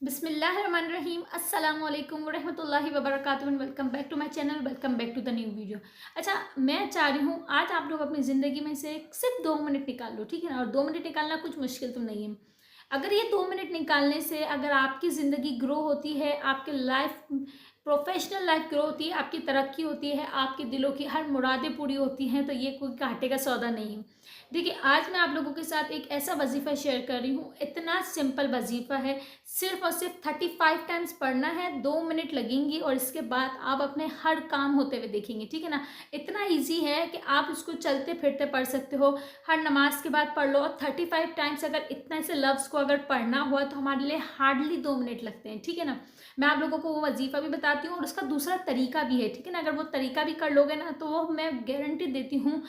बिस्मिल्लाहिर्रहमानिर्रहीम अस्सलाम वालेकुम वरहमतुल्लाहि वबरकातुहू and welcome back to my channel. Welcome back to the new video. अच्छा, मैं चाह रही हूँ आज आप लोग अपनी ज़िंदगी में से सिर्फ 2 मिनट निकाल लो, ठीक है ना। और 2 मिनट निकालना कुछ मुश्किल तो नहीं है। अगर ये 2 मिनट निकालने से अगर आपकी ज़िंदगी ग्रो होती है, आपकी लाइफ प्रोफेशनल लाइफ ग्रो होती है, आपकी तरक्की होती है, आपके दिलों की हर मुरादें पूरी होती हैं, तो ये कोई घाटे का सौदा नहीं है। देखिए, आज मैं आप लोगों के साथ एक ऐसा वजीफ़ा शेयर कर रही हूँ। इतना सिंपल वजीफ़ा है, सिर्फ और सिर्फ 35 टाइम्स पढ़ना है, 2 मिनट लगेंगी और इसके बाद आप अपने हर काम होते हुए देखेंगे, ठीक है ना। इतना ईजी है कि आप इसको चलते फिरते पढ़ सकते हो, हर नमाज के बाद पढ़ लो। और 35 टाइम्स अगर इतना से लफ्ज़ को अगर पढ़ना हुआ तो हमारे लिए हार्डली 2 मिनट लगते हैं, ठीक है ना। मैं आप लोगों को वो वजीफ़ा भी बताती हूँ और उसका दूसरा तरीका भी है, ठीक है ना। अगर वो तरीका भी कर लोगे ना तो वो मैं गारंटी देती हूँ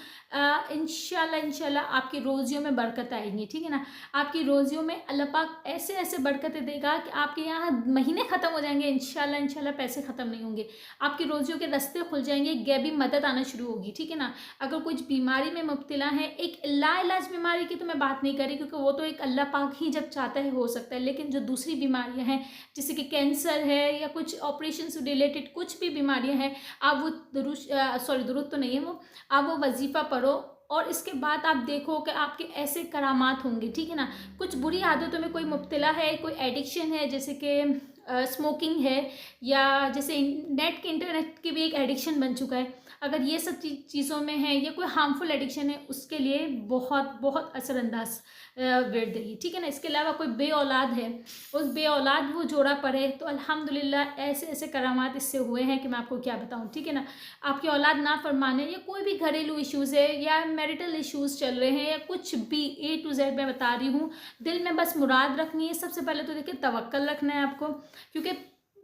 इंशाल्लाह इंशाल्लाह आपकी रोज़ियों में बरकत आएगी, ठीक है ना। आपकी रोज़ियों में अल्लाह पाक ऐसे ऐसे बरकतें देगा कि आपके यहाँ महीने ख़त्म हो जाएंगे, इंशाल्लाह इंशाल्लाह पैसे ख़त्म नहीं होंगे, आपकी रोज़ियों के रास्ते खुल जाएंगे, गैबी मदद आना शुरू होगी, ठीक है ना। अगर कुछ बीमारी में मुब्तला है, एक लाइलाज बीमारी की तो मैं बात नहीं करी क्योंकि वो तो एक अल्लाह पाक ही जब चाहता है हो सकता है, लेकिन जो दूसरी बीमारियाँ हैं जैसे कि कैंसर है या कुछ ऑपरेशन से रिलेटेड कुछ भी बीमारियाँ हैं, आप वो दुरुस्त तो नहीं है वो, आप वो वजीफ़ा पढ़ो और इसके बाद आप देखो कि आपके ऐसे करामात होंगे, ठीक है ना। कुछ बुरी आदतों में कोई मुब्तला है, कोई एडिक्शन है जैसे कि स्मोकिंग है, या जैसे नेट के इंटरनेट की भी एक एडिक्शन बन चुका है, अगर ये सब चीज़ों में है या कोई हार्मफुल एडिक्शन है, उसके लिए बहुत बहुत असरअंदाज वर्ड देगी, ठीक है ना। इसके अलावा कोई बे औलाद है, उस बे औलाद वो जोड़ा पड़े तो अल्हम्दुलिल्लाह ऐसे ऐसे करामात इससे हुए हैं कि मैं आपको क्या बताऊँ, ठीक है ना। आपकी औलाद ना फरमाने या कोई भी घरेलू इश्यूज़ है या मैरिटल इश्यूज़ चल रहे हैं या कुछ भी A to Z मैं बता रही हूँ, दिल में बस मुराद रखनी है। सबसे पहले तो देखिए तवक्कल रखना है आपको, क्योंकि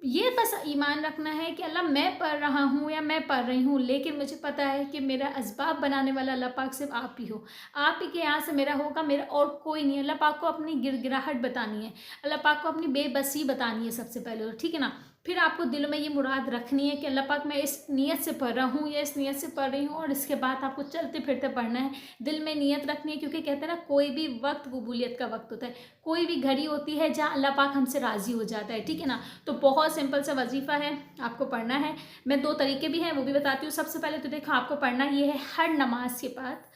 ये बस ईमान रखना है कि अल्लाह मैं पढ़ रहा हूँ या मैं पढ़ रही हूँ, लेकिन मुझे पता है कि मेरा असबाब बनाने वाला अल्लाह पाक सिर्फ आप ही हो, आप ही के यहाँ से मेरा होगा, मेरा और कोई नहीं है। अल्लाह पाक को अपनी गिड़गिड़ाहट बतानी है, अल्लाह पाक को अपनी बेबसी बतानी है सबसे पहले तो, ठीक है ना। फिर आपको दिल में ये मुराद रखनी है कि अल्लाह पाक मैं इस नीयत से पढ़ रहा हूँ या इस नीयत से पढ़ रही हूँ, और इसके बाद आपको चलते फिरते पढ़ना है, दिल में नीयत रखनी है। क्योंकि कहते हैं ना, कोई भी वक्त कबूलियत का वक्त होता है, कोई भी घड़ी होती है जहाँ अल्लाह पाक हमसे राज़ी हो जाता है, ठीक है ना। तो बहुत सिंपल सा वजीफ़ा है, आपको पढ़ना है। मैं 2 तरीके भी हैं वो भी बताती हूँ। सबसे पहले तो देखो, आपको पढ़ना ये है, हर नमाज के बाद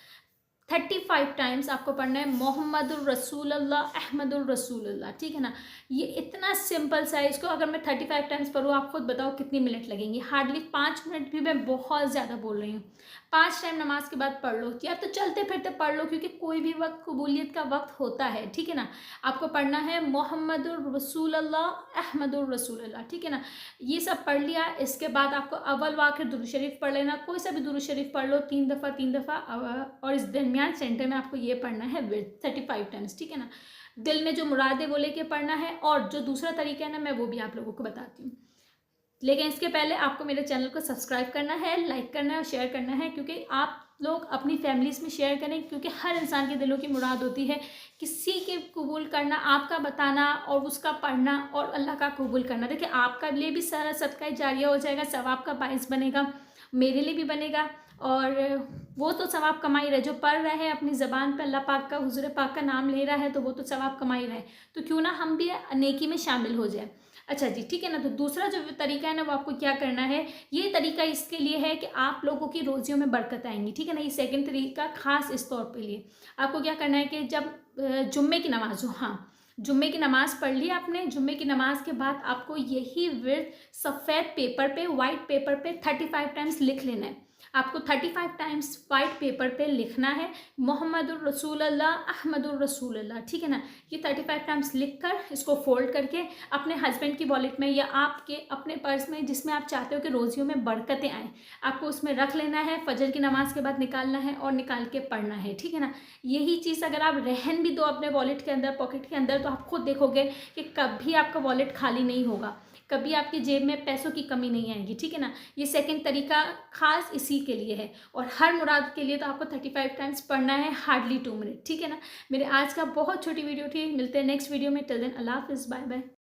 35 टाइम्स आपको पढ़ना है मोहम्मदुर रसूलुल्लाह अहमदुर रसूलुल्लाह, ठीक है ना। ये इतना सिंपल सा है, इसको अगर मैं 35 टाइम्स पढ़ूँ, आप खुद बताओ कितनी मिनट लगेंगी। हार्डली 5 मिनट भी मैं बहुत ज़्यादा बोल रही हूँ। 5 टाइम नमाज के बाद पढ़ लो या तो चलते फिरते पढ़ लो, क्योंकि कोई भी वक्त कबूलियत का वक्त होता है, ठीक है ना। आपको पढ़ना है मोहम्मदुर रसूलुल्लाह अहमदुर रसूलुल्लाह, ठीक है ना। ये सब पढ़ लिया, इसके बाद आपको अव्वल व आखिर दुरूद शरीफ पढ़ लेना, कोई सा भी दुरूद शरीफ पढ़ लो 3 दफ़ा और इस दरमियान सेंटर में आपको ये पढ़ना है विद 35 टाइम्स, ठीक है ना। दिल में जो मुराद है वो लेके पढ़ना है, और जो दूसरा तरीका है ना, मैं वो भी आप लोगों को बताती हूँ। लेकिन इसके पहले आपको मेरे चैनल को सब्सक्राइब करना है, लाइक करना है और शेयर करना है, क्योंकि आप लोग अपनी फैमिलीज़ में शेयर करें, क्योंकि हर इंसान के दिलों की मुराद होती है किसी के कबूल करना, आपका बताना और उसका पढ़ना और अल्लाह का कबूल करना। देखिए, आपका लिए भी सारा सदका जारिया हो जाएगा, सवाब का बाइस बनेगा, मेरे लिए भी बनेगा, और वो तो सवाब कमा ही रहे। जो पढ़ रहे हैं अपनी ज़बान पे अल्लाह पाक का, हुज़ूर पाक का नाम ले रहा है, तो वो तो सवाब कमा ही रहे, तो क्यों ना हम भी नेकी में शामिल हो जाए। अच्छा जी, ठीक है ना। तो दूसरा जो तरीका है ना, वो आपको क्या करना है, ये तरीका इसके लिए है कि आप लोगों की रोज़ियों में बरकत आएंगी, ठीक है ना। ये सेकंड तरीका खास इस तौर पे लिए आपको क्या करना है कि जब जुम्मे की नमाज हो, हाँ, जुम्मे की नमाज़ पढ़ ली आपने, जुम्मे की नमाज के बाद आपको यही विर्द सफ़ेद पेपर पे, वाइट पेपर पे 35 टाइम्स लिख लेना है। आपको 35 टाइम्स वाइट पेपर पे लिखना है मोहम्मदुर रसूलुल्लाह अहमदुर रसूलुल्लाह, ठीक है ना। ये 35 टाइम्स लिखकर इसको फोल्ड करके अपने हस्बैंड की वॉलेट में या आपके अपने पर्स में, जिसमें आप चाहते हो कि रोज़ियों में बरकतें आएँ, आपको उसमें रख लेना है। फजर की नमाज के बाद निकालना है और निकाल के पढ़ना है, ठीक है ना। यही चीज़ अगर आप रहन भी दो अपने वॉलेट के अंदर, पॉकेट के अंदर, तो आप खुद देखोगे कि कभी आपका वॉलेट खाली नहीं होगा, कभी आपकी जेब में पैसों की कमी नहीं आएगी, ठीक है ना। ये सेकंड तरीका खास इसी के लिए है, और हर मुराद के लिए तो आपको 35 टाइम्स पढ़ना है, हार्डली 2 मिनट, ठीक है ना। मेरे आज का बहुत छोटी वीडियो थी, मिलते हैं नेक्स्ट वीडियो में। टिल देन अल्लाह हाफिज़, बाय बाय।